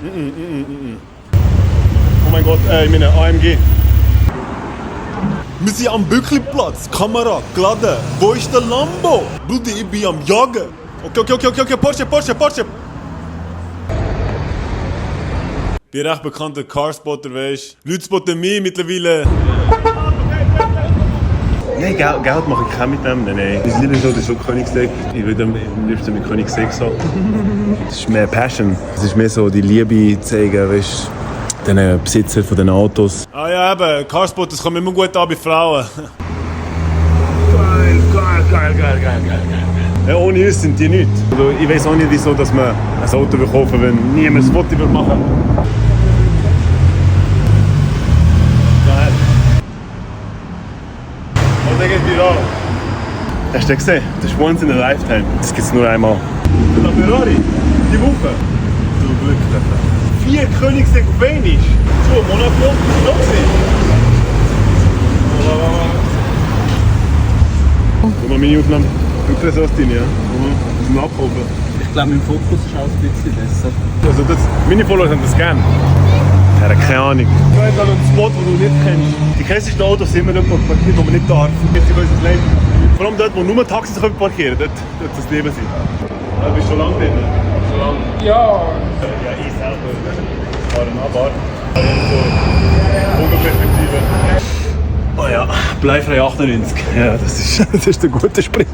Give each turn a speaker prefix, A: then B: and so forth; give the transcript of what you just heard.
A: Oh mein Gott, ich meine AMG. Wir sind am Bückliplatz, Kamera, geladen. Wo ist der Lambo? Bruder, ich bin am Jagen. Okay, Porsche. Ich bin recht bekannter Carspotter, weißt du. Leute spotten mich mittlerweile. Nein, Geld mache ich kein mit dem. Nein. Das ist lieber so, das ist so Königsegg. Ich würde am liebsten mit Königsegg so. Das ist mehr Passion. Das ist mehr so die Liebe zeigen, weißt du, den Besitzer von den Autos. Ah ja, eben, Carspotters kommen immer gut an bei Frauen. Geil. Ja, ohne uns sind die nichts. Also, ich weiß auch nicht, wieso dass man ein Auto kaufen will, wenn niemand ein Foto machen will. Geil. Und dann geht viral. Hast du gesehen? Das ist once in a lifetime. Das gibt es nur einmal. Der Ferrari, die Woche. Du Glück. 4 Königsegg auf wenig. So, Monaco, noch gesehen. Guck mal meine Aufnahme. Du hast Austin, ja? Zum Abkaufen.
B: Ich glaube, mein Fokus ist auch ein bisschen besser.
A: Also das, meine Follower haben das gern. Ja, keine Ahnung. Du hast also einen Spot, den du nicht kennst. Die krassesten Autos sind immer dort parkiert, wo man nicht darf. Jetzt ist unser Leben. Vor allem dort, wo nur Taxis parkieren können, dort das Leben sein. Du bist schon lange drin? Schon lange?
B: Ja.
A: Ja, ich selber. Fahren ab, Vogelperspektive. Oh ja, bleifrei 98. Ja, das ist ein guter Sprit.